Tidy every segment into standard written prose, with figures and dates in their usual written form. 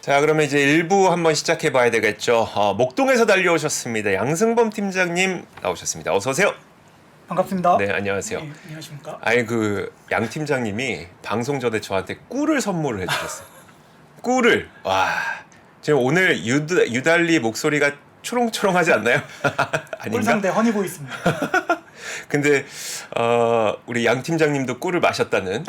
자, 그러면 이제 1부 한번 시작해 봐야 되겠죠. 목동에서 달려오셨습니다. 양승범 팀장님 나오셨습니다. 어서 오세요. 반갑습니다. 네, 안녕하세요. 네, 안녕하십니까. 아니 양 팀장님이 방송 전에 저한테 꿀을 선물을 해주셨어요. 꿀을. 와, 지금 오늘 유달리 목소리가 초롱초롱하지 않나요? 아닌가? 꿀상대 허니보이스입니다. 근데 우리 양 팀장님도 꿀을 마셨다는.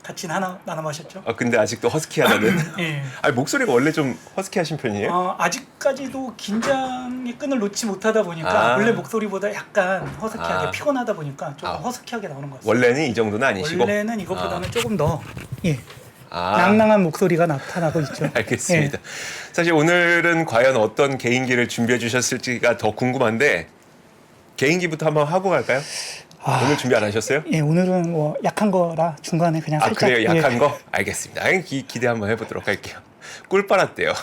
같이 하나 나눠 마셨죠? 근데 아직도 허스키하다는. 예. 아니 목소리가 원래 좀 허스키하신 편이에요? 아직까지도 긴장의 끈을 놓지 못하다 보니까 원래 목소리보다 약간 허스키하게 피곤하다 보니까 조금 허스키하게 나오는 것 같습니다. 원래는 이 정도는 아니시고? 원래는 이것보다는 조금 더 낭낭한 목소리가 나타나고 있죠. 알겠습니다. 사실 오늘은 과연 어떤 개인기를 준비해 주셨을지가 더 궁금한데 개인기부터 한번 하고 갈까요? 오늘 준비 안 하셨어요? 예, 오늘은 뭐 약한 거라 중간에 그냥 살짝. 그래요? 약한 거? 알겠습니다. 기대 한번 해보도록 할게요. 꿀 빨았대요.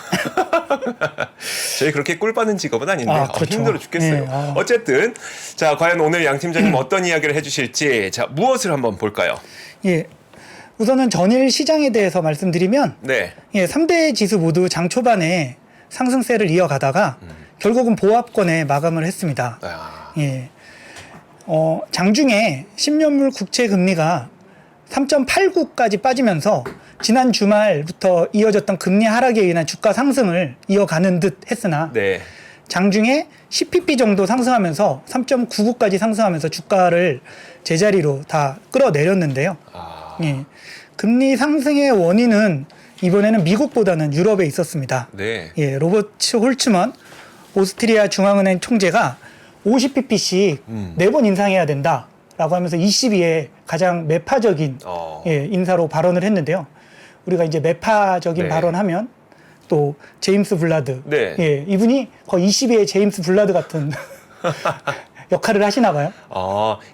저희 그렇게 꿀 빠는 직업은 아닌데 그렇죠. 힘들어 죽겠어요. 어쨌든 자, 과연 오늘 양 팀장님 어떤 이야기를 해주실지, 자, 무엇을 한번 볼까요? 예, 우선은 전일 시장에 대해서 말씀드리면 네. 3대 지수 모두 장 초반에 상승세를 이어가다가 결국은 보합권에 마감을 했습니다. 예. 장중에 10년물 국채 금리가 3.89까지 빠지면서 지난 주말부터 이어졌던 금리 하락에 의한 주가 상승을 이어가는 듯 했으나 장중에 10pp 정도 상승하면서 3.99까지 상승하면서 주가를 제자리로 다 끌어내렸는데요. 예. 금리 상승의 원인은 이번에는 미국보다는 유럽에 있었습니다. 예, 로버트 홀츠먼 오스트리아 중앙은행 총재가 50pp씩 4번 인상해야 된다라고 하면서 22에 가장 매파적인 인사로 발언을 했는데요. 우리가 이제 매파적인 발언하면 또 제임스 블라드, 이분이 거의 22의 제임스 블라드 같은 역할을 하시나 봐요.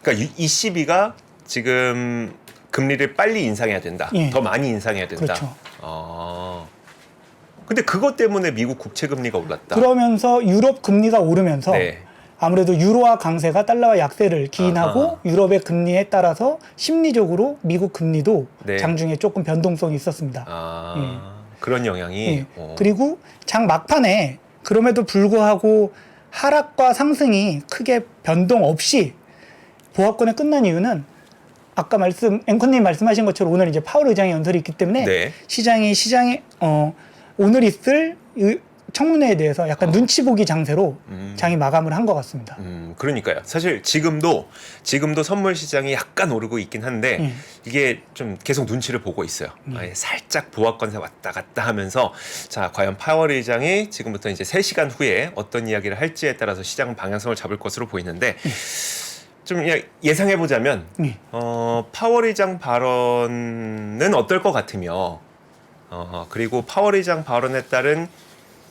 그러니까 22가 지금 금리를 빨리 인상해야 된다. 더 많이 인상해야 된다. 그렇죠. 근데 그것 때문에 미국 국채 금리가 올랐다. 그러면서 유럽 금리가 오르면서 아무래도 유로화 강세가 달러와 약세를 기인하고 유럽의 금리에 따라서 심리적으로 미국 금리도 장중에 조금 변동성이 있었습니다. 그런 영향이. 그리고 장 막판에 그럼에도 불구하고 하락과 상승이 크게 변동 없이 보합권에 끝난 이유는 아까 앵커님 말씀하신 것처럼 오늘 이제 파월 의장의 연설이 있기 때문에 시장이 오늘 있을 청문회에 대해서 약간 눈치 보기 장세로 장이 마감을 한 것 같습니다. 그러니까요. 사실 지금도 선물 시장이 약간 오르고 있긴 한데 이게 좀 계속 눈치를 보고 있어요. 살짝 보합권세 왔다 갔다 하면서 자, 과연 파월 의장이 지금부터 이제 3시간 후에 어떤 이야기를 할지에 따라서 시장 방향성을 잡을 것으로 보이는데 좀 예상해 보자면 파월 의장 발언은 어떨 것 같으며 그리고 파월 의장 발언에 따른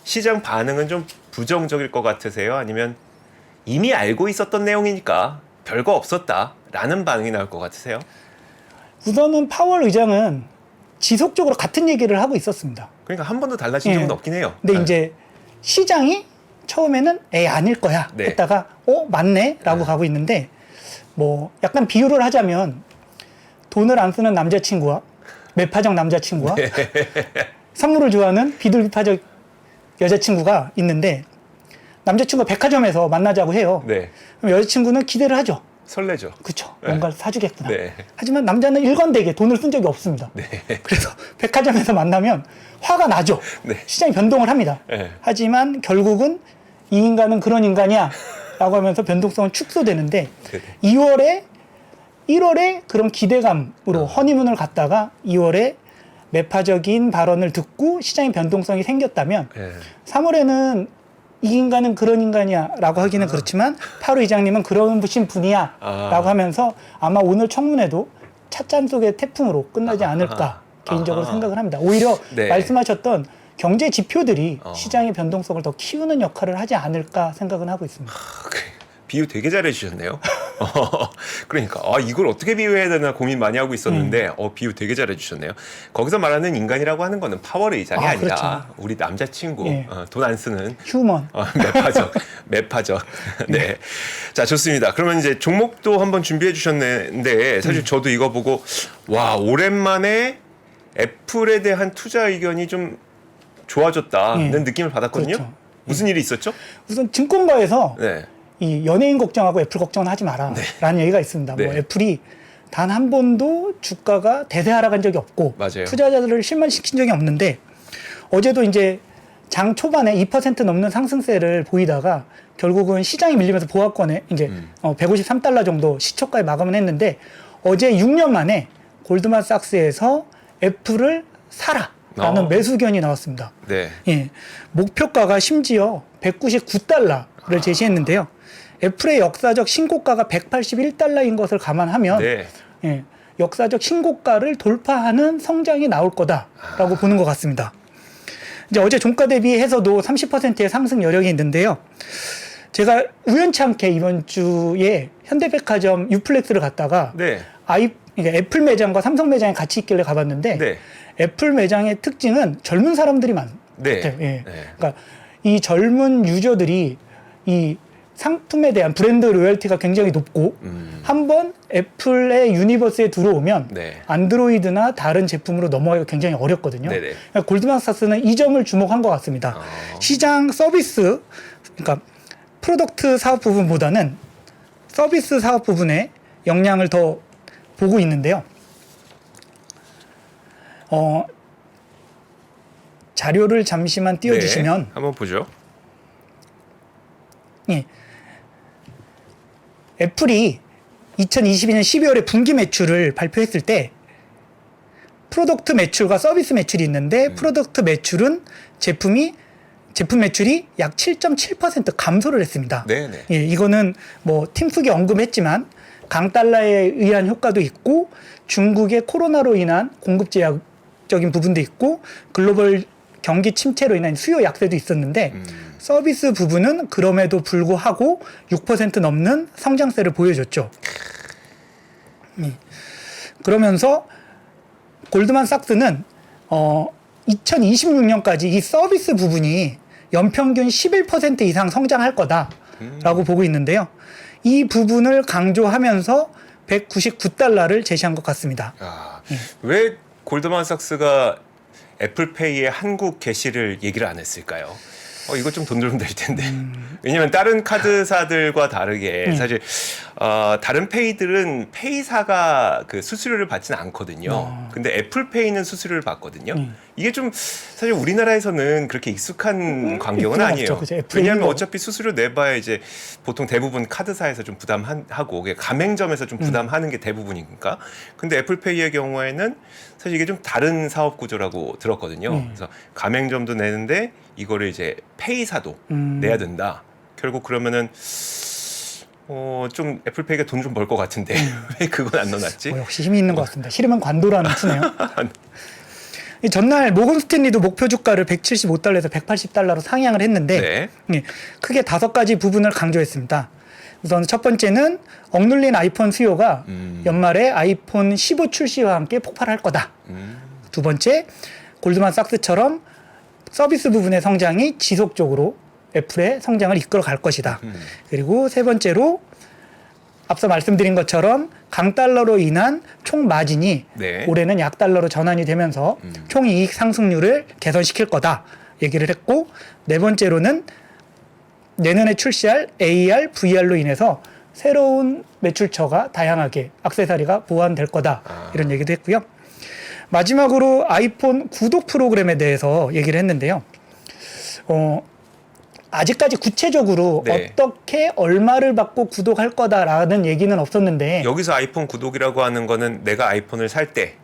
시장 반응은 좀 부정적일 것 같으세요? 아니면 이미 알고 있었던 내용이니까 별거 없었다라는 반응이 나올 것 같으세요? 우선은 파월 의장은 지속적으로 같은 얘기를 하고 있었습니다. 그러니까 한 번도 달라진 적은 없긴 해요. 근데 이제 시장이 처음에는 아닐 거야 했다가 맞네 라고 가고 있는데, 뭐 약간 비유를 하자면 돈을 안 쓰는 남자친구와 매파적 남자친구와 선물을 좋아하는 비둘기파적 여자친구가 있는데, 남자친구가 백화점에서 만나자고 해요. 그럼 여자친구는 기대를 하죠. 설레죠. 그렇죠. 뭔가를 사주겠구나. 하지만 남자는 일관되게 돈을 쓴 적이 없습니다. 그래서 백화점에서 만나면 화가 나죠. 시장이 변동을 합니다. 하지만 결국은 이 인간은 그런 인간이야 라고 하면서 변동성은 축소되는데 1월에 그런 기대감으로 허니문을 갔다가 2월에 매파적인 발언을 듣고 시장의 변동성이 생겼다면 3월에는 이 인간은 그런 인간이야 라고 하기는 그렇지만 파월 의장님은 그런 분이야 라고 하면서 아마 오늘 청문회도 찻잔 속의 태풍으로 끝나지 않을까 개인적으로 생각을 합니다. 오히려 말씀하셨던 경제 지표들이 시장의 변동성을 더 키우는 역할을 하지 않을까 생각은 하고 있습니다. 비유 되게 잘해 주셨네요. 그러니까 이걸 어떻게 비유해야 되나 고민 많이 하고 있었는데 비유 되게 잘해 주셨네요. 거기서 말하는 인간이라고 하는 거는 파월 의장이 아니라 그렇죠. 우리 남자친구, 돈 안 쓰는 휴먼, 매파적. 네. 자, 좋습니다. 그러면 이제 종목도 한번 준비해 주셨는데 사실 저도 이거 보고 와, 오랜만에 애플에 대한 투자 의견이 좀 좋아졌다는 예. 느낌을 받았거든요. 그렇죠. 무슨 일이 있었죠? 우선 증권가에서 네. 이 연예인 걱정하고 애플 걱정은 하지 마라 라는 얘기가 있습니다. 네. 뭐 애플이 단 한 번도 주가가 대세 하락한 적이 없고 맞아요. 투자자들을 실망시킨 적이 없는데 어제도 이제 장 초반에 2% 넘는 상승세를 보이다가 결국은 시장이 밀리면서 보합권에 이제 153달러 정도 시초가에 마감을 했는데 어제 6년 만에 골드만삭스에서 애플을 사라라는 매수견이 나왔습니다. 네. 예, 목표가가 심지어 199달러를 제시했는데요. 애플의 역사적 신고가가 181달러인 것을 감안하면 네. 예, 역사적 신고가를 돌파하는 성장이 나올 거다라고 보는 것 같습니다. 이제 어제 종가 대비해서도 30%의 상승 여력이 있는데요. 제가 우연치 않게 이번 주에 현대백화점 유플렉스를 갔다가 네. 그러니까 애플 매장과 삼성 매장이 같이 있길래 가봤는데 네. 애플 매장의 특징은 젊은 사람들이 많아요. 네. 예. 네. 그러니까 이 젊은 유저들이 이 상품에 대한 브랜드 로열티가 굉장히 높고 한번 애플의 유니버스에 들어오면 네. 안드로이드나 다른 제품으로 넘어가기가 굉장히 어렵거든요. 네네. 그러니까 골드만삭스는 이 점을 주목한 것 같습니다. 시장 서비스, 그러니까 프로덕트 사업 부분보다는 서비스 사업 부분에 역량을 더 보고 있는데요. 자료를 잠시만 띄워주시면 네. 한번 보죠. 예. 애플이 2022년 12월에 분기 매출을 발표했을 때 프로덕트 매출과 서비스 매출이 있는데 프로덕트 매출은 제품 매출이 약 7.7% 감소를 했습니다. 네네. 예, 이거는 뭐 팀쿡이 언급했지만 강달러에 의한 효과도 있고 중국의 코로나로 인한 공급 제약적인 부분도 있고 글로벌 경기 침체로 인한 수요 약세도 있었는데 서비스 부분은 그럼에도 불구하고 6% 넘는 성장세를 보여줬죠. 그러면서 골드만삭스는 2026년까지 이 서비스 부분이 연평균 11% 이상 성장할 거다라고 보고 있는데요. 이 부분을 강조하면서 199달러를 제시한 것 같습니다. 왜 골드만삭스가 애플페이의 한국 게시를 얘기를 안 했을까요? 이거 좀 돈 들면 될 텐데. 왜냐면 다른 카드사들과 다르게 사실 다른 페이들은 페이사가 그 수수료를 받지는 않거든요. 근데 애플페이는 수수료를 받거든요. 이게 좀 사실 우리나라에서는 그렇게 익숙한 광경은 아니에요. 왜냐하면 어차피 수수료 내봐야 이제 보통 대부분 카드사에서 좀 부담하고 가맹점에서 좀 부담하는 게 대부분이니까. 근데 애플페이의 경우에는 사실 이게 좀 다른 사업 구조라고 들었거든요. 그래서 가맹점도 내는데 이거를 이제 페이사도 내야 된다. 결국 그러면은 좀 애플페이가 돈 좀 벌 것 같은데 왜 그건 안 넣어놨지? 역시 힘이 있는 것 같습니다. 싫으면 관도라는 투네요. 이 전날 모건 스탠리도 목표 주가를 175달러에서 180달러로 상향을 했는데 예, 크게 5가지 부분을 강조했습니다. 우선 첫 번째는 억눌린 아이폰 수요가 연말에 아이폰 15 출시와 함께 폭발할 거다. 두 번째, 골드만삭스처럼 서비스 부분의 성장이 지속적으로 애플의 성장을 이끌어 갈 것이다. 그리고 세 번째로 앞서 말씀드린 것처럼 강달러로 인한 총 마진이 올해는 약달러로 전환이 되면서 총 이익 상승률을 개선시킬 거다 얘기를 했고, 네 번째로는 내년에 출시할 AR, VR로 인해서 새로운 매출처가 다양하게 액세서리가 보완될 거다 이런 얘기도 했고요. 마지막으로 아이폰 구독 프로그램에 대해서 얘기를 했는데요. 아직까지 구체적으로 어떻게 얼마를 받고 구독할 거다라는 얘기는 없었는데, 여기서 아이폰 구독이라고 하는 거는 내가 아이폰을 살 때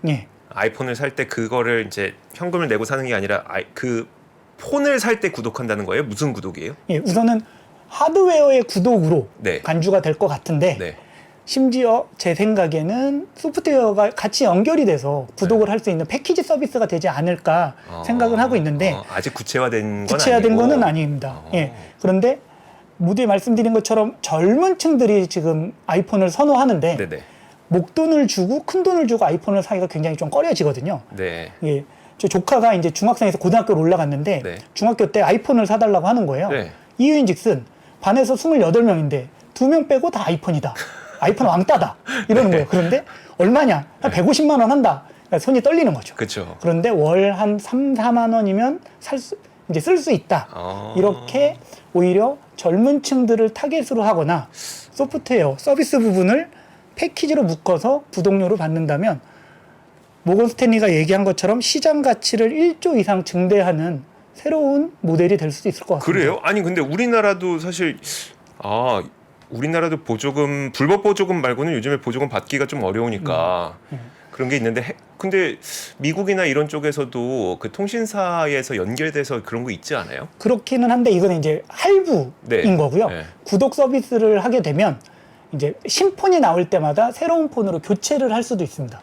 아이폰을 살 때 그거를 이제 현금을 내고 사는 게 아니라 그 폰을 살 때 구독한다는 거예요? 무슨 구독이에요? 예, 우선은 하드웨어의 구독으로 간주가 될 것 같은데 심지어 제 생각에는 소프트웨어가 같이 연결이 돼서 구독을 할 수 있는 패키지 서비스가 되지 않을까 생각을 하고 있는데 아직 구체화된 거는 아닙니다. 예. 그런데 모두에 말씀드린 것처럼 젊은 층들이 지금 아이폰을 선호하는데 목돈을 주고 큰 돈을 주고 아이폰을 사기가 굉장히 좀 꺼려지거든요. 예. 저 조카가 이제 중학생에서 고등학교로 올라갔는데 중학교 때 아이폰을 사달라고 하는 거예요. 이유인즉슨 반에서 28명인데 2명 빼고 다 아이폰이다. 아이폰 왕따다. 이러는 거예요. 그런데 얼마냐? 한 150만 원 한다. 그러니까 손이 떨리는 거죠. 그렇죠. 그런데 월 한 3, 4만 원이면 이제 쓸 수 있다. 이렇게 오히려 젊은 층들을 타겟으로 하거나 소프트웨어, 서비스 부분을 패키지로 묶어서 구독료를 받는다면 모건 스탠리가 얘기한 것처럼 시장 가치를 1조 이상 증대하는 새로운 모델이 될 수도 있을 것 같습니다. 그래요? 아니 근데 우리나라도 사실 우리나라도 보조금 불법 보조금 말고는 요즘에 보조금 받기가 좀 어려우니까 그런 게 있는데 근데 미국이나 이런 쪽에서도 그 통신사에서 연결돼서 그런 거 있지 않아요? 그렇기는 한데 이건 이제 할부인 네. 거고요. 네. 구독 서비스를 하게 되면 이제 신폰이 나올 때마다 새로운 폰으로 교체를 할 수도 있습니다.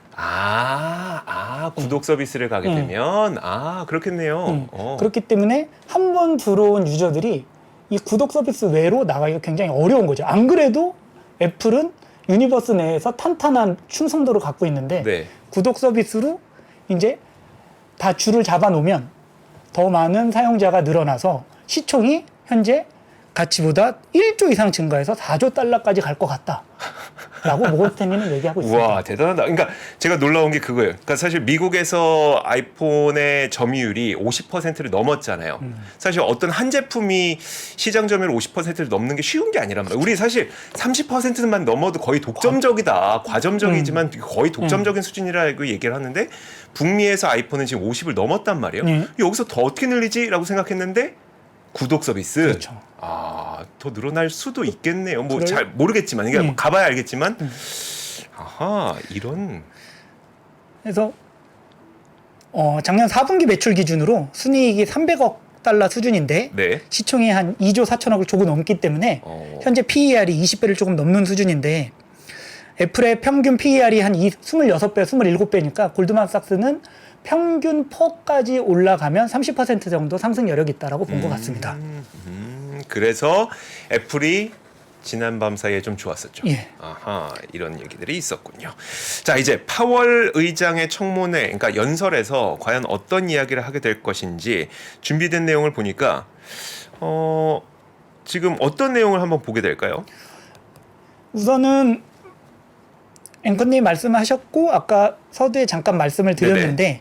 구독 서비스를 가게 되면 그렇겠네요. 그렇기 때문에 한 번 들어온 유저들이 이 구독 서비스 외로 나가기가 굉장히 어려운 거죠. 안 그래도 애플은 유니버스 내에서 탄탄한 충성도를 갖고 있는데 네. 구독 서비스로 이제 다 줄을 잡아 놓으면 더 많은 사용자가 늘어나서 시총이 현재 가치보다 1조 이상 증가해서 4조 달러까지 갈 것 같다. 라고 모건 스탠리는 얘기하고 있습니다. 와, 대단하다. 그러니까 제가 놀라운 게 그거예요. 그러니까 사실 미국에서 아이폰의 점유율이 50%를 넘었잖아요. 사실 어떤 한 제품이 시장 점유율 50%를 넘는 게 쉬운 게 아니란 말이에요. 우리 사실 30%만 넘어도 거의 독점적이다. 과점적이지만 거의 독점적인 수준이라고 얘기를 하는데 북미에서 아이폰은 지금 50을 넘었단 말이에요. 여기서 더 어떻게 늘리지? 라고 생각했는데 구독 서비스. 그렇죠. 더 늘어날 수도 있겠네요. 뭐 잘 모르겠지만 이게 가봐야 알겠지만. 이런. 그래서 작년 4분기 매출 기준으로 순이익이 300억 달러 수준인데 네. 시총이 한 2조 4천억을 조금 넘기 때문에 현재 PER이 20배를 조금 넘는 수준인데 애플의 평균 PER이 한 26배, 27배니까 골드만삭스는 평균 퍼까지 올라가면 30% 정도 상승 여력이 있다라고 본 것 같습니다. 그래서 애플이 지난 밤 사이에 좀 좋았었죠. 예. 이런 얘기들이 있었군요. 자, 이제 파월 의장의 청문회, 그러니까 연설에서 과연 어떤 이야기를 하게 될 것인지 준비된 내용을 보니까 지금 어떤 내용을 한번 보게 될까요? 우선은 앵커님 말씀하셨고 아까 서두에 잠깐 말씀을 드렸는데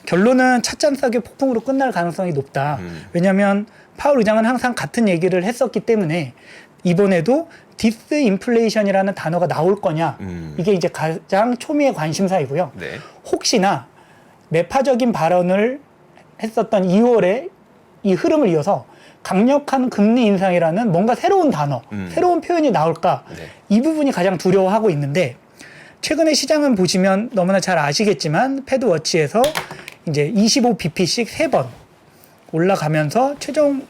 결론은 찻잔 싸게 폭풍으로 끝날 가능성이 높다. 왜냐하면 파월 의장은 항상 같은 얘기를 했었기 때문에 이번에도 디스인플레이션이라는 단어가 나올 거냐 이게 이제 가장 초미의 관심사이고요. 네. 혹시나 매파적인 발언을 했었던 2월에 이 흐름을 이어서 강력한 금리 인상이라는 뭔가 새로운 단어, 새로운 표현이 나올까 이 부분이 가장 두려워하고 있는데 최근에 시장은 보시면 너무나 잘 아시겠지만 패드워치에서 이제 25bp씩 3번 올라가면서 최종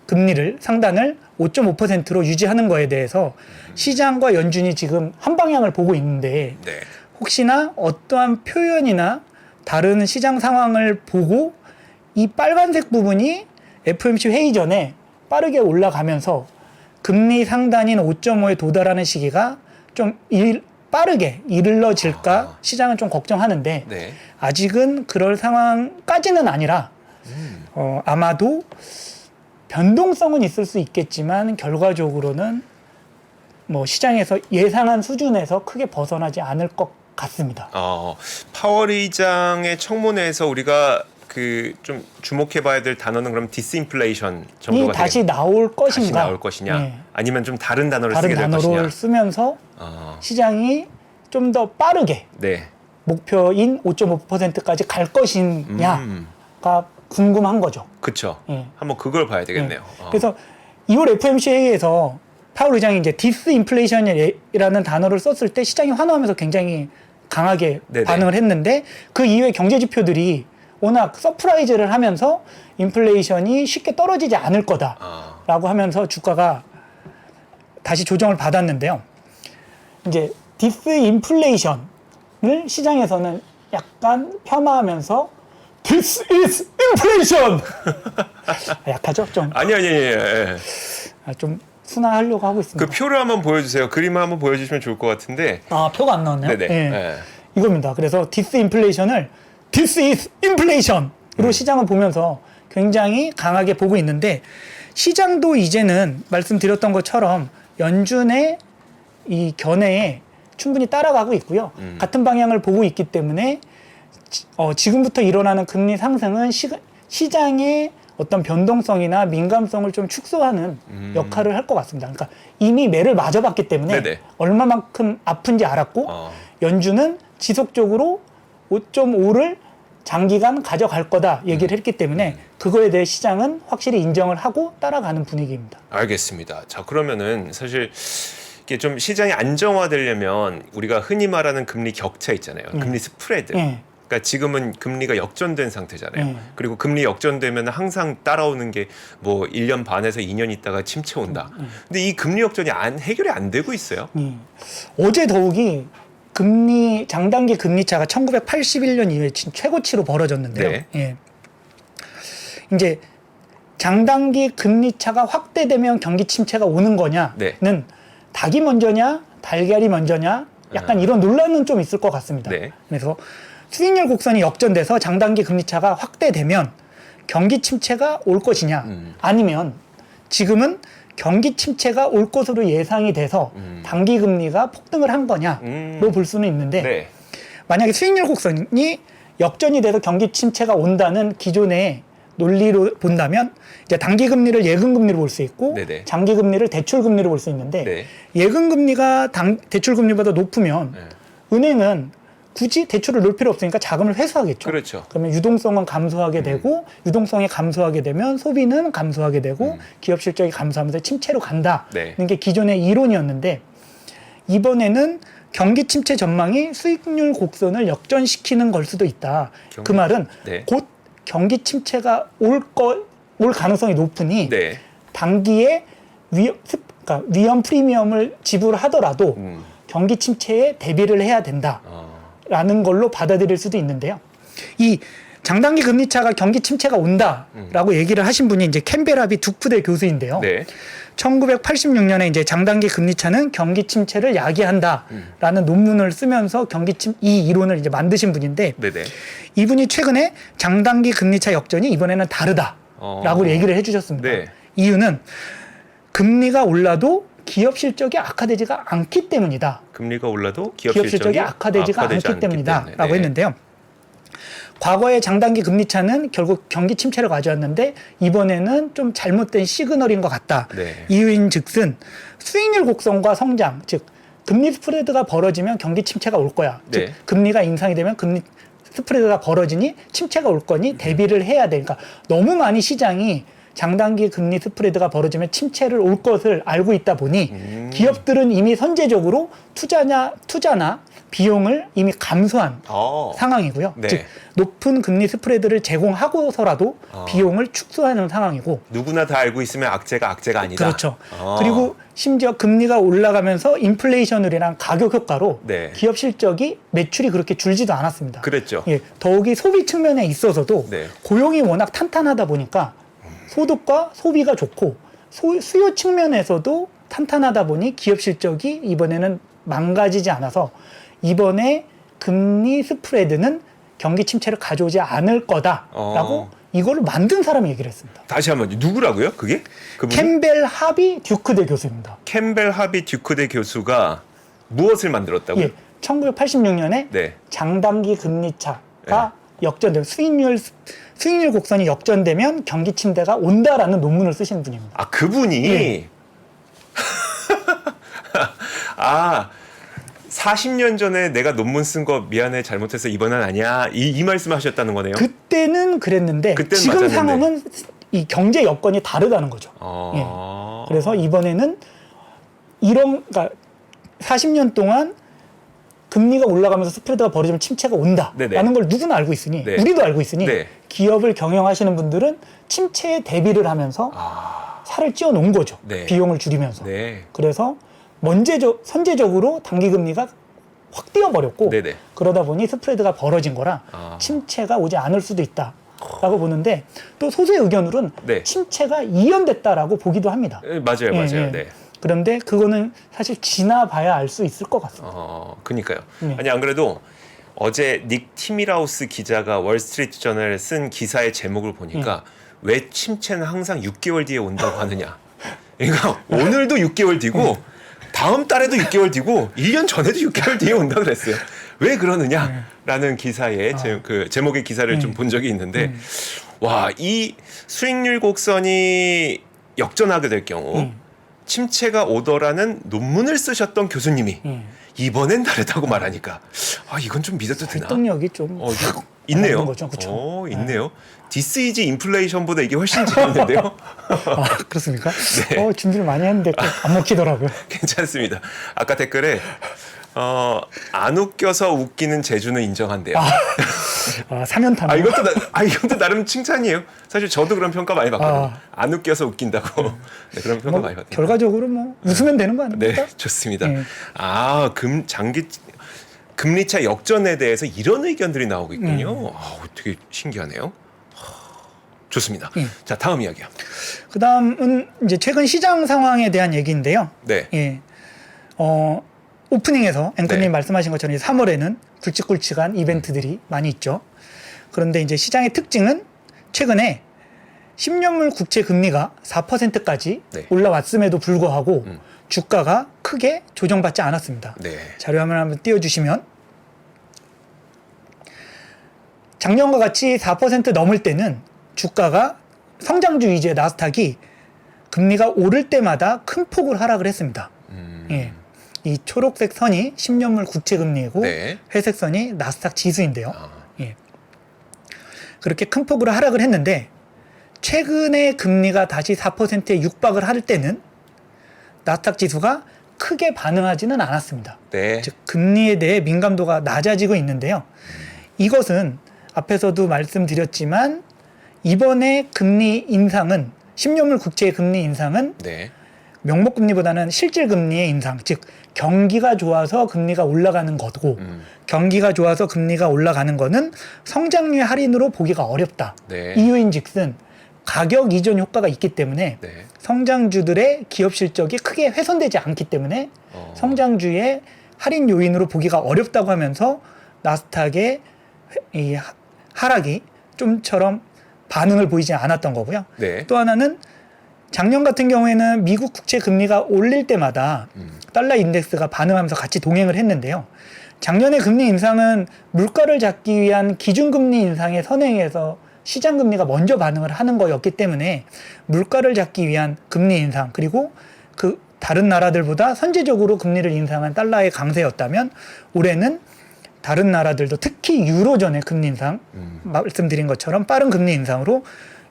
금리를 상단을 5.5%로 유지하는 거에 대해서 시장과 연준이 지금 한 방향을 보고 있는데 혹시나 어떠한 표현이나 다른 시장 상황을 보고 이 빨간색 부분이 FOMC 회의 전에 빠르게 올라가면서 금리 상단인 5.5에 도달하는 시기가 좀 빠르게 이르러질까 시장은 좀 걱정하는데 아직은 그럴 상황까지는 아니라 아마도 변동성은 있을 수 있겠지만 결과적으로는 뭐 시장에서 예상한 수준에서 크게 벗어나지 않을 것 같습니다. 파월 의장의 청문회에서 우리가 그 좀 주목해봐야 될 단어는 그럼 디스인플레이션 정도가 다시 나올 것인가? 다시 나올 것이냐? 아니면 좀 다른 단어를 쓰게 될 다른 단어를 것이냐? 쓰면서 시장이 좀 더 빠르게 목표인 5.5%까지 갈 것이냐가 궁금한 거죠. 그렇죠. 한번 그걸 봐야 되겠네요. 그래서 2월 FOMC 회의에서 파월 의장이 이제 디스인플레이션이라는 단어를 썼을 때 시장이 환호하면서 굉장히 강하게 반응을 했는데 그 이후에 경제 지표들이 워낙 서프라이즈를 하면서 인플레이션이 쉽게 떨어지지 않을 거다라고 하면서 주가가 다시 조정을 받았는데요. 이제 디스인플레이션을 시장에서는 약간 폄하하면서 This is inflation! 약하죠? 좀. 아니. 좀 순화하려고 하고 있습니다. 그 표를 한번 보여주세요. 그림을 한번 보여주시면 좋을 것 같은데. 표가 안 나왔네요. 이겁니다. 그래서 디스인플레이션을 This is inflation으로 시장을 보면서 굉장히 강하게 보고 있는데 시장도 이제는 말씀드렸던 것처럼 연준의 이 견해에 충분히 따라가고 있고요. 같은 방향을 보고 있기 때문에 지금부터 일어나는 금리 상승은 시장의 어떤 변동성이나 민감성을 좀 축소하는 역할을 할 것 같습니다. 그러니까 이미 매를 맞아봤기 때문에 네네. 얼마만큼 아픈지 알았고 연준은 지속적으로 5.5를 장기간 가져갈 거다 얘기를 했기 때문에 그거에 대해 시장은 확실히 인정을 하고 따라가는 분위기입니다. 알겠습니다. 자, 그러면은 사실 이게 좀 시장이 안정화되려면 우리가 흔히 말하는 금리 격차 있잖아요. 금리 스프레드. 그러니까 지금은 금리가 역전된 상태잖아요. 그리고 금리 역전되면 항상 따라오는 게 뭐 1년 반에서 2년 있다가 침체 온다. 근데 이 금리 역전이 해결이 안 되고 있어요. 어제 더욱이 장단기 금리 차가 1981년 이후에 최고치로 벌어졌는데요. 네. 예. 이제 장단기 금리 차가 확대되면 경기 침체가 오는 거냐는 네. 닭이 먼저냐, 달걀이 먼저냐, 약간 이런 논란은 좀 있을 것 같습니다. 네. 그래서 수익률 곡선이 역전돼서 장단기 금리 차가 확대되면 경기 침체가 올 것이냐, 아니면 지금은 경기 침체가 올 것으로 예상이 돼서 단기 금리가 폭등을 한 거냐로 볼 수는 있는데 네. 만약에 수익률 곡선이 역전이 돼서 경기 침체가 온다는 기존의 논리로 본다면 이제 단기 금리를 예금 금리로 볼 수 있고 네네. 장기 금리를 대출 금리로 볼 수 있는데 네. 예금 금리가 대출 금리보다 높으면 은행은 굳이 대출을 넣을 필요 없으니까 자금을 회수하겠죠. 그렇죠. 그러면 유동성은 감소하게 되고 유동성이 감소하게 되면 소비는 감소하게 되고 기업 실적이 감소하면서 침체로 간다는 네. 게 기존의 이론이었는데 이번에는 경기 침체 전망이 수익률 곡선을 역전시키는 걸 수도 있다. 그 말은 네. 곧 경기 침체가 올 가능성이 높으니 네. 단기에 그러니까 위험 프리미엄을 지불하더라도 경기 침체에 대비를 해야 된다라는 걸로 받아들일 수도 있는데요. 이 장단기 금리차가 경기 침체가 온다라고 얘기를 하신 분이 이제 캠벨하비 두크대 교수인데요. 네. 1986년에 이제 장단기 금리차는 경기 침체를 야기한다라는 논문을 쓰면서 이 이론을 이제 만드신 분인데 네네. 이분이 최근에 장단기 금리차 역전이 이번에는 다르다라고 얘기를 해주셨습니다. 네. 이유는 금리가 올라도 기업 실적이 악화되지가 않기 때문이다. 금리가 올라도 기업 실적이 악화되지가 않기 때문이다라고 네. 했는데요. 과거의 장단기 금리차는 결국 경기 침체를 가져왔는데 이번에는 좀 잘못된 시그널인 것 같다. 네. 이유인즉슨 수익률 곡선과 성장, 즉 금리 스프레드가 벌어지면 경기 침체가 올 거야. 네. 즉 금리가 인상이 되면 금리 스프레드가 벌어지니 침체가 올 거니 대비를 해야 돼. 그러니까 너무 많이 시장이 장단기 금리 스프레드가 벌어지면 침체를 올 것을 알고 있다 보니 기업들은 이미 선제적으로 투자나 비용을 이미 감소한 상황이고요. 네. 즉 높은 금리 스프레드를 제공하고서라도 비용을 축소하는 상황이고 누구나 다 알고 있으면 악재가 아니다. 그렇죠. 그리고 심지어 금리가 올라가면서 인플레이션율이랑 가격 효과로 네. 기업 실적이 매출이 그렇게 줄지도 않았습니다. 그랬죠. 예, 더욱이 소비 측면에 있어서도 네. 고용이 워낙 탄탄하다 보니까 소득과 소비가 좋고 수요 측면에서도 탄탄하다 보니 기업 실적이 이번에는 망가지지 않아서 이번에 금리 스프레드는 경기 침체를 가져오지 않을 거다라고 이거를 만든 사람이 얘기를 했습니다. 다시 한번 누구라고요? 그게? 그분이? 캠벨 하비 듀크대 교수입니다. 캠벨 하비 듀크대 교수가 무엇을 만들었다고요? 예, 1986년에 네. 장단기 금리차가 역전되면 수익률 곡선이 역전되면 경기 침체가 온다라는 논문을 쓰신 분입니다. 아, 그분이 예. 40년 전에 내가 논문 쓴 거 미안해 잘못해서 이번엔 아니야 이 말씀하셨다는 거네요. 그때는 그랬는데 그때는 지금 맞았는데. 상황은 이 경제 여건이 다르다는 거죠. 예. 그래서 이번에는 그러니까 40년 동안 금리가 올라가면서 스프레드가 벌어지면 침체가 온다라는 네네. 걸 누구나 알고 있으니 네. 우리도 알고 있으니 네. 기업을 경영하시는 분들은 침체에 대비를 하면서 살을 찌워 놓은 거죠. 네. 비용을 줄이면서. 네. 그래서 선제적으로 단기 금리가 확 뛰어버렸고 네네. 그러다 보니 스프레드가 벌어진 거라 침체가 오지 않을 수도 있다라고 보는데 또 소수의 의견으로는 네. 침체가 이연됐다라고 보기도 합니다. 맞아요. 예. 네. 그런데 그거는 사실 지나봐야 알 수 있을 것 같습니다. 그니까요. 네. 아니 안 그래도 어제 닉 티미라우스 기자가 월스트리트 저널에 쓴 기사의 제목을 보니까 왜 침체는 항상 6개월 뒤에 온다고 하느냐. 그러니까 오늘도 6개월 뒤고 다음 달에도 6개월 뒤고 1년 전에도 6개월 뒤에 온다고 그랬어요. 왜 그러느냐라는 기사의 그 제목의 기사를 좀 본 적이 있는데 와, 이 수익률 곡선이 역전하게 될 경우 침체가 오더라는 논문을 쓰셨던 교수님이 이번엔 다르다고 말하니까 이건 좀 믿어도 되나? 설득력이 좀 있네요. 거죠, 그렇죠? 있네요. This is inflation보다 이게 훨씬 재밌는데요. 그렇습니까? 네. 준비를 많이 했는데 안 먹히더라고요. 괜찮습니다. 아까 댓글에 안 웃겨서 웃기는 재주는 인정한대요. 사면탄. 이것도 나름 칭찬이에요. 사실 저도 그런 평가 많이 받거든요. 안 웃겨서 웃긴다고. 네, 그런 평가 많이 받거든요. 결과적으로 웃으면 되는 거 아닙니까? 네, 좋습니다. 금리차 역전에 대해서 이런 의견들이 나오고 있군요. 되게 신기하네요. 좋습니다. 자, 다음 이야기요. 그다음은 이제 최근 시장 상황에 대한 얘기인데요. 네. 예. 오프닝에서 앵커님 말씀하신 것처럼 3월에는 굵직굵직한 이벤트들이 많이 있죠. 그런데 이제 시장의 특징은 최근에 10년물 국채 금리가 4%까지 올라왔음에도 불구하고 주가가 크게 조정받지 않았습니다. 자료 화면 한번 띄워주시면 작년과 같이 4% 넘을 때는 주가가 성장주 위주의 나스닥이 금리가 오를 때마다 큰 폭으로 하락을 했습니다. 예. 이 초록색 선이 10년물 국채 금리이고 회색 선이 나스닥 지수인데요. 예. 그렇게 큰 폭으로 하락을 했는데 최근에 금리가 다시 4%에 육박을 할 때는 나스닥 지수가 크게 반응하지는 않았습니다. 즉 금리에 대해 민감도가 낮아지고 있는데요. 이것은 앞에서도 말씀드렸지만 이번에 금리 인상은 10년물 국채의 금리 인상은 명목금리보다는 실질금리의 인상, 즉 경기가 좋아서 금리가 올라가는 거고 경기가 좋아서 금리가 올라가는 거는 성장률 할인으로 보기가 어렵다. 이유인즉슨 가격 이전 효과가 있기 때문에 성장주들의 기업 실적이 크게 훼손되지 않기 때문에 성장주의 할인 요인으로 보기가 어렵다고 하면서 나스닥의 이 하락이 좀처럼 반응을 보이지 않았던 거고요. 또 하나는 작년 같은 경우에는 미국 국채 금리가 올릴 때마다 달러 인덱스가 반응하면서 같이 동행을 했는데요. 작년에 금리 인상은 물가를 잡기 위한 기준금리 인상에 선행해서 시장금리가 먼저 반응을 하는 거였기 때문에 물가를 잡기 위한 금리 인상 그리고 그 다른 나라들보다 선제적으로 금리를 인상한 달러의 강세였다면 올해는 다른 나라들도 특히 유로존의 금리 인상 말씀드린 것처럼 빠른 금리 인상으로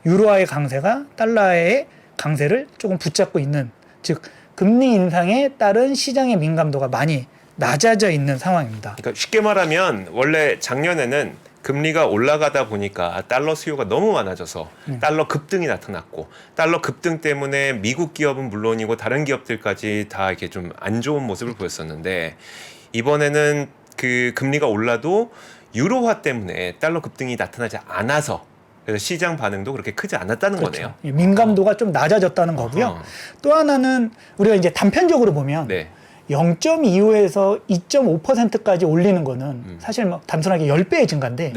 유로화의 강세가 달러의 강세를 조금 붙잡고 있는 즉 금리 인상에 따른 시장의 민감도가 많이 낮아져 있는 상황입니다. 그러니까 쉽게 말하면 원래 작년에는 금리가 올라가다 보니까 달러 수요가 너무 많아져서 달러 급등이 나타났고 달러 급등 때문에 미국 기업은 물론이고 다른 기업들까지 다 이렇게 좀 안 좋은 모습을 보였었는데 이번에는 그 금리가 올라도 유로화 때문에 달러 급등이 나타나지 않아서 그래서 시장 반응도 그렇게 크지 않았다는 거네요. 민감도가 좀 낮아졌다는 거고요. 또 하나는 우리가 이제 단편적으로 보면 0.25에서 2.5%까지 올리는 거는 사실 막 단순하게 10배의 증가인데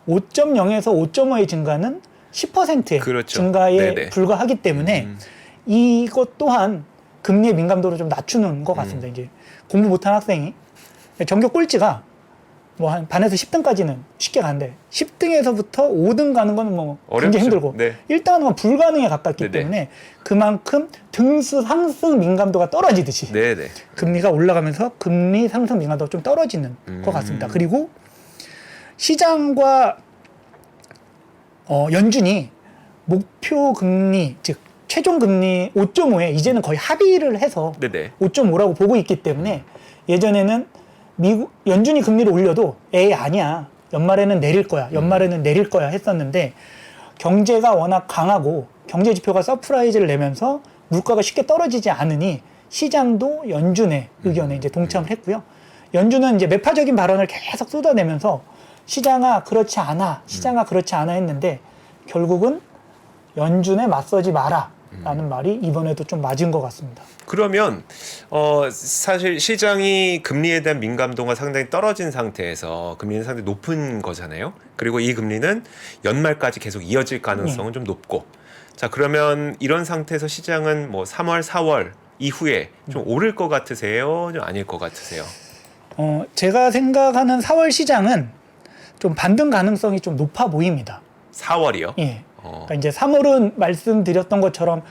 5.0에서 5.5의 증가는 10%의 증가에 불과하기 때문에 이것 또한 금리의 민감도를 좀 낮추는 것 같습니다. 이제 공부 못한 학생이 전교 꼴찌가 뭐 한 반에서 10등까지는 쉽게 가는데 10등에서부터 5등 가는 거는 뭐 굉장히 힘들고 1등 하는 건 불가능에 가깝기 때문에 그만큼 등수 상승 민감도가 떨어지듯이 금리가 올라가면서 금리 상승 민감도가 좀 떨어지는 것 같습니다. 그리고 시장과 연준이 목표 금리 즉 최종 금리 5.5에 이제는 거의 합의를 해서 5.5라고 보고 있기 때문에 예전에는 미국 연준이 금리를 올려도 아니야 연말에는 내릴 거야 했었는데 경제가 워낙 강하고 경제 지표가 서프라이즈를 내면서 물가가 쉽게 떨어지지 않으니 시장도 연준의 의견에 이제 동참을 했고요. 연준은 이제 매파적인 발언을 계속 쏟아내면서 시장아 그렇지 않아 했는데 결국은 연준에 맞서지 마라 라는 말이 이번에도 좀 맞은 것 같습니다. 그러면 사실 시장이 금리에 대한 민감도가 상당히 떨어진 상태에서 금리는 상당히 높은 거잖아요. 그리고 이 금리는 연말까지 계속 이어질 가능성은 좀 높고 자 그러면 이런 상태에서 시장은 뭐 3월, 4월 이후에 좀 오를 것 같으세요? 좀 아닐 것 같으세요? 제가 생각하는 4월 시장은 좀 반등 가능성이 좀 높아 보입니다. 4월이요? 예. 그러니까 이제 3월은 말씀드렸던 것처럼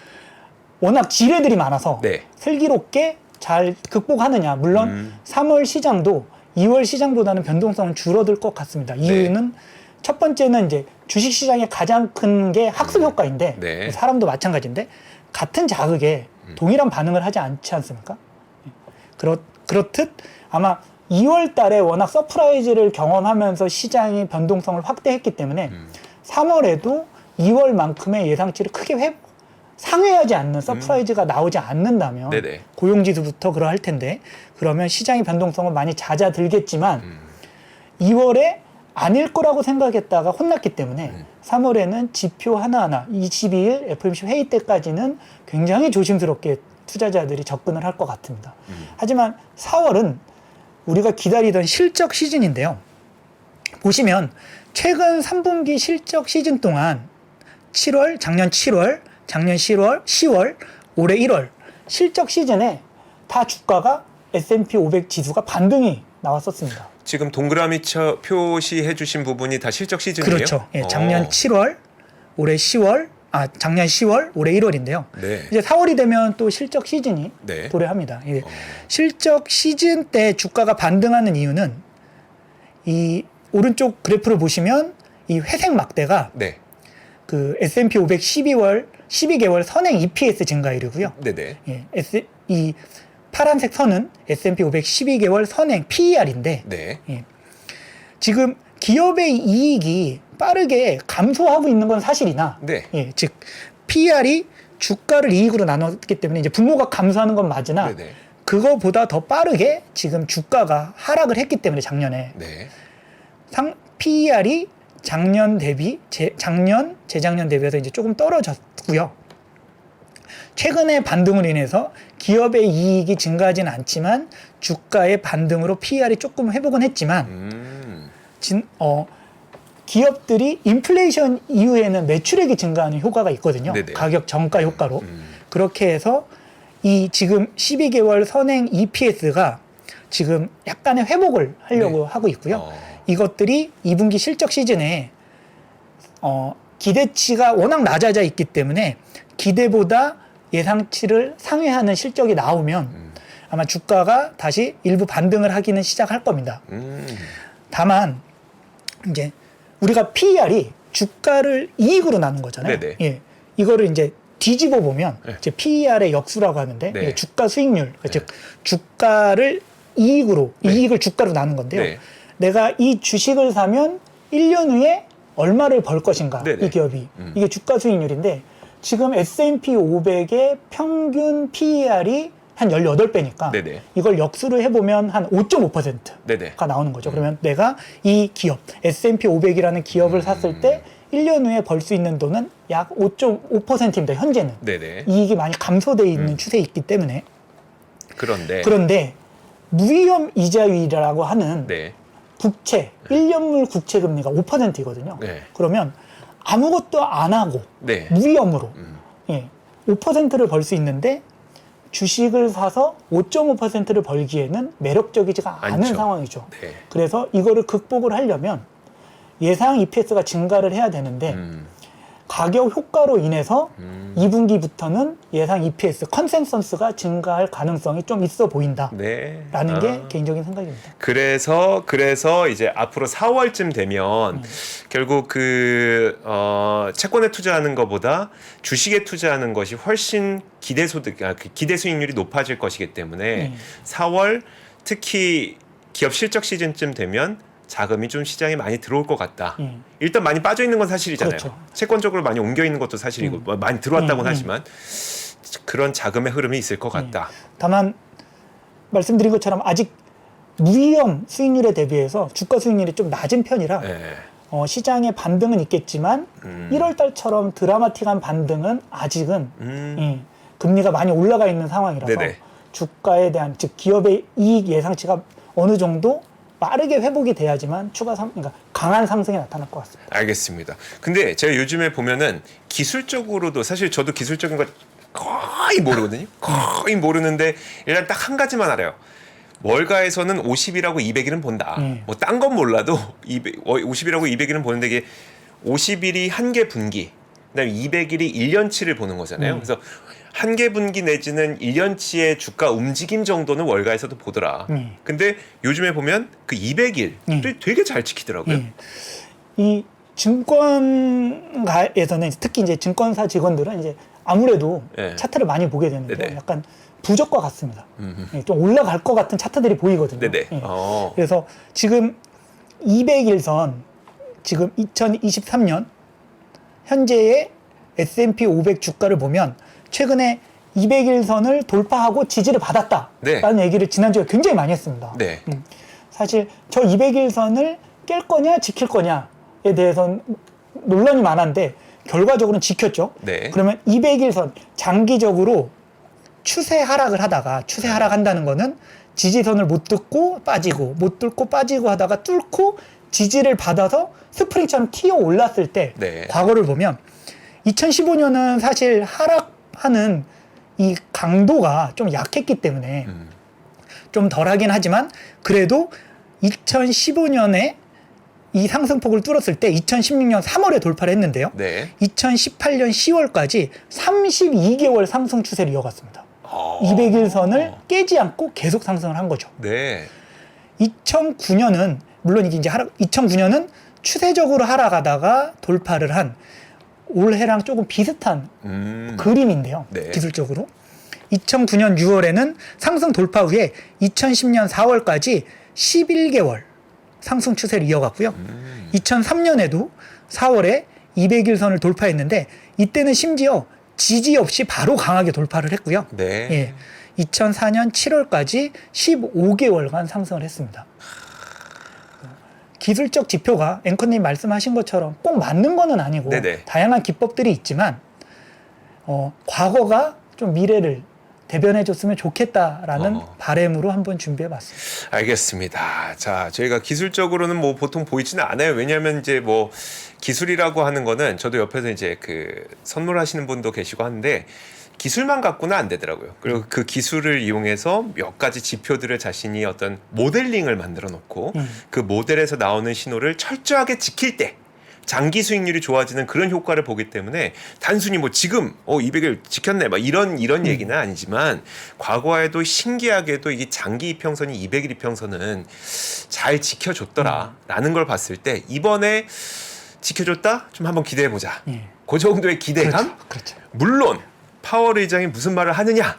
워낙 지뢰들이 많아서 네. 슬기롭게 잘 극복하느냐. 물론 3월 시장도 2월 시장보다는 변동성은 줄어들 것 같습니다. 이유는 첫 번째는 이제 주식 시장의 가장 큰 게 학습 효과인데 네. 사람도 마찬가지인데 같은 자극에 동일한 반응을 하지 않지 않습니까? 그렇듯 아마 2월 달에 워낙 서프라이즈를 경험하면서 시장이 변동성을 확대했기 때문에 3월에도 2월만큼의 예상치를 크게 상회하지 않는 서프라이즈가 나오지 않는다면 네네. 고용지수부터 그러할 텐데 그러면 시장의 변동성은 많이 잦아들겠지만 2월에 아닐 거라고 생각했다가 혼났기 때문에 3월에는 지표 하나하나 22일 FOMC 회의 때까지는 굉장히 조심스럽게 투자자들이 접근을 할 것 같습니다. 하지만 4월은 우리가 기다리던 실적 시즌인데요. 보시면 최근 3분기 실적 시즌 동안 7월, 작년 7월, 작년 10월, 올해 1월 실적 시즌에 다 주가가 S&P 500 지수가 반등이 나왔었습니다. 지금 동그라미 표시해 주신 부분이 다 실적 시즌이에요? 그렇죠. 예, 작년 7월, 올해 10월, 작년 10월, 올해 1월인데요. 네. 이제 4월이 되면 또 실적 시즌이 네. 도래합니다. 실적 시즌 때 주가가 반등하는 이유는 이 오른쪽 그래프를 보시면 이 회색 막대가 네. 그 S&P 500 12개월 선행 EPS 증가율이고요. 네네. 예, 이 파란색 선은 S&P 500 12개월 선행 PER인데 네. 예, 지금 기업의 이익이 빠르게 감소하고 있는 건 사실이나 네. 예, 즉 PER이 주가를 이익으로 나눴기 때문에 이제 분모가 감소하는 건 맞으나 네네. 그거보다 더 빠르게 지금 주가가 하락을 했기 때문에 작년에 네. PER이 작년 대비 재작년 대비해서 이제 조금 떨어졌고요. 최근의 반등으로 인해서 기업의 이익이 증가하지는 않지만 주가의 반등으로 PER이 조금 회복은 했지만 기업들이 인플레이션 이후에는 매출액이 증가하는 효과가 있거든요. 네네. 가격 정가 효과로. 그렇게 해서 이 지금 12개월 선행 EPS가 지금 약간의 회복을 하려고 하고 있고요. 이것들이 2분기 실적 시즌에 기대치가 워낙 낮아져 있기 때문에 기대보다 예상치를 상회하는 실적이 나오면 아마 주가가 다시 일부 반등을 하기는 시작할 겁니다. 다만 이제 우리가 PER이 주가를 이익으로 나눈 거잖아요. 네네. 예, 이거를 이제 뒤집어 보면 이제 PER의 역수라고 하는데 네. 주가 수익률, 즉 주가를 이익으로 이익을 주가로 나눈 건데요. 네. 내가 이 주식을 사면 1년 후에 얼마를 벌 것인가, 네네. 이 기업이. 이게 주가 수익률인데 지금 S&P 500의 평균 PER이 한 18배니까 네네. 이걸 역수로 해보면 한 5.5%가 네네. 나오는 거죠. 그러면 내가 이 기업, S&P 500이라는 기업을 샀을 때 1년 후에 벌 수 있는 돈은 약 5.5%입니다. 현재는. 네네. 이익이 많이 감소되어 있는 추세에 있기 때문에. 그런데 무위험 이자율이라고 하는 네. 국채, 1년물 국채 금리가 5%이거든요. 네. 그러면 아무것도 안 하고 네. 무위험으로 5%를 벌 수 있는데 주식을 사서 5.5%를 벌기에는 매력적이지가 않은 않죠. 상황이죠. 네. 그래서 이거를 극복을 하려면 예상 EPS가 증가를 해야 되는데 가격 효과로 인해서 2분기부터는 예상 EPS 컨센서스가 증가할 가능성이 좀 있어 보인다라는 네. 게 개인적인 생각입니다. 그래서 이제 앞으로 4월쯤 되면 결국 채권에 투자하는 것보다 주식에 투자하는 것이 훨씬 기대 수익률이 높아질 것이기 때문에 4월 특히 기업 실적 시즌쯤 되면 자금이 좀 시장에 많이 들어올 것 같다. 일단 많이 빠져 있는 건 사실이잖아요. 그렇죠. 채권 쪽으로 많이 옮겨 있는 것도 사실이고 뭐 많이 들어왔다고는 하지만 그런 자금의 흐름이 있을 것 같다. 다만 말씀드린 것처럼 아직 무위험 수익률에 대비해서 주가 수익률이 좀 낮은 편이라 네. 시장의 반등은 있겠지만 1월 달처럼 드라마틱한 반등은 아직은 금리가 많이 올라가 있는 상황이라서 네네. 주가에 대한 즉 기업의 이익 예상치가 어느 정도 빠르게 회복이 돼야지만 그러니까 강한 상승이 나타날 것 같습니다. 알겠습니다. 근데 제가 요즘에 보면은 기술적으로도 사실 저도 기술적인 거 거의 모르거든요. 거의 모르는데 일단 딱 한 가지만 알아요. 월가에서는 50일하고 200일은 본다. 뭐 딴 건 몰라도 50일하고 200일은 보는데 이게 50일이 한 개 분기, 그다음에 200일이 1년치를 보는 거잖아요. 그래서 한 개 분기 내지는 1년치의 주가 움직임 정도는 월가에서도 보더라. 근데 요즘에 보면 그 200일 되게 잘 지키더라고요. 이 증권가에서는 특히 이제 증권사 직원들은 이제 아무래도 차트를 많이 보게 되는데 네네. 약간 부적과 같습니다. 좀 올라갈 것 같은 차트들이 보이거든요. 네네. 그래서 지금 200일선 지금 2023년 현재의 S&P 500 주가를 보면 최근에 200일선을 돌파하고 지지를 받았다라는 얘기를 지난주에 굉장히 많이 했습니다. 네. 사실 저 200일선을 깰 거냐 지킬 거냐에 대해서는 논란이 많았는데 결과적으로는 지켰죠. 네. 그러면 200일선 장기적으로 추세 하락을 하다가 추세 하락한다는 거는 지지선을 못 뚫고 빠지고 못 뚫고 빠지고 하다가 뚫고 지지를 받아서 스프링처럼 튀어 올랐을 때 과거를 보면 2015년은 사실 하락하는 이 강도가 좀 약했기 때문에 좀 덜하긴 하지만 그래도 2015년에 이 상승폭을 뚫었을 때 2016년 3월에 돌파를 했는데요. 2018년 10월까지 32개월 상승 추세를 이어갔습니다. 200일선을 깨지 않고 계속 상승을 한 거죠. 2009년은 물론 이게 이제 2009년은 추세적으로 하락하다가 돌파를 한 올해랑 조금 비슷한 그림인데요. 기술적으로 2009년 6월에는 상승 돌파 후에 2010년 4월까지 11개월 상승 추세를 이어갔고요. 2003년에도 4월에 200일선을 돌파했는데 이때는 심지어 지지 없이 바로 강하게 돌파를 했고요. 2004년 7월까지 15개월간 상승을 했습니다. 기술적 지표가 앵커님 말씀하신 것처럼 꼭 맞는 거는 아니고 다양한 기법들이 있지만 과거가 좀 미래를 대변해줬으면 좋겠다라는 바람으로 한번 준비해봤습니다. 알겠습니다. 자, 저희가 기술적으로는 뭐 보통 보이지는 않아요. 왜냐하면 이제 뭐 기술이라고 하는 거는 저도 옆에서 이제 그 선물하시는 분도 계시고 하는데 기술만 갖고는 안 되더라고요. 그리고 그 기술을 이용해서 몇 가지 지표들을 자신이 어떤 모델링을 만들어 놓고 그 모델에서 나오는 신호를 철저하게 지킬 때 장기 수익률이 좋아지는 그런 효과를 보기 때문에 단순히 뭐 지금 200일 지켰네 막 이런 얘기는 아니지만 과거에도 신기하게도 이게 장기 이평선이 200일 이평선은 잘 지켜줬더라라는 걸 봤을 때 이번에 지켜줬다? 좀 한번 기대해 보자. 그 정도의 기대감? 그렇죠. 물론 파월 의장이 무슨 말을 하느냐,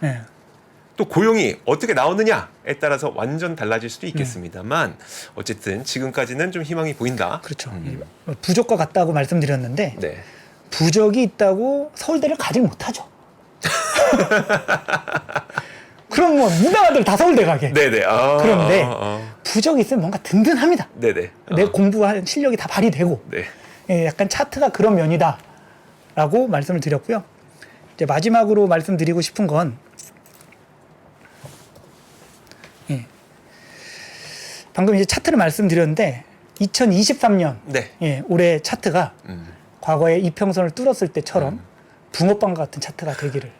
또 고용이 어떻게 나오느냐에 따라서 완전 달라질 수도 있겠습니다만 어쨌든 지금까지는 좀 희망이 보인다. 그렇죠. 부적과 같다고 말씀드렸는데 부적이 있다고 서울대를 가질 못하죠. 그럼 뭐 무당아들 다 서울대 가게. 그런데 부적이 있으면 뭔가 든든합니다. 내 공부한 실력이 다 발휘되고 약간 차트가 그런 면이다라고 말씀을 드렸고요. 이제 마지막으로 말씀드리고 싶은 건 방금 이제 차트를 말씀드렸는데 2023년 올해 차트가 과거에 이평선을 뚫었을 때처럼 붕어빵과 같은 차트가 되기를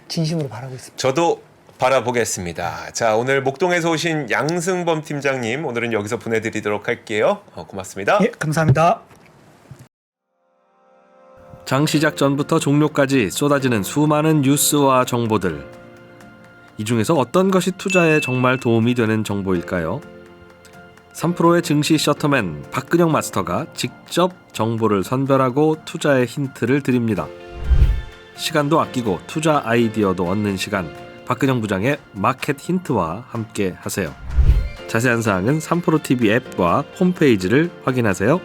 진심으로 바라고 있습니다. 저도 바라보겠습니다. 자, 오늘 목동에서 오신 양승범 팀장님 오늘은 여기서 보내드리도록 할게요. 고맙습니다. 감사합니다. 장 시작 전부터 종료까지 쏟아지는 수많은 뉴스와 정보들. 이 중에서 어떤 것이 투자에 정말 도움이 되는 정보일까요? 3프로의 증시 셔터맨 박근영 마스터가 직접 정보를 선별하고 투자의 힌트를 드립니다. 시간도 아끼고 투자 아이디어도 얻는 시간, 박근영 부장의 마켓 힌트와 함께 하세요. 자세한 사항은 3프로 TV 앱과 홈페이지를 확인하세요.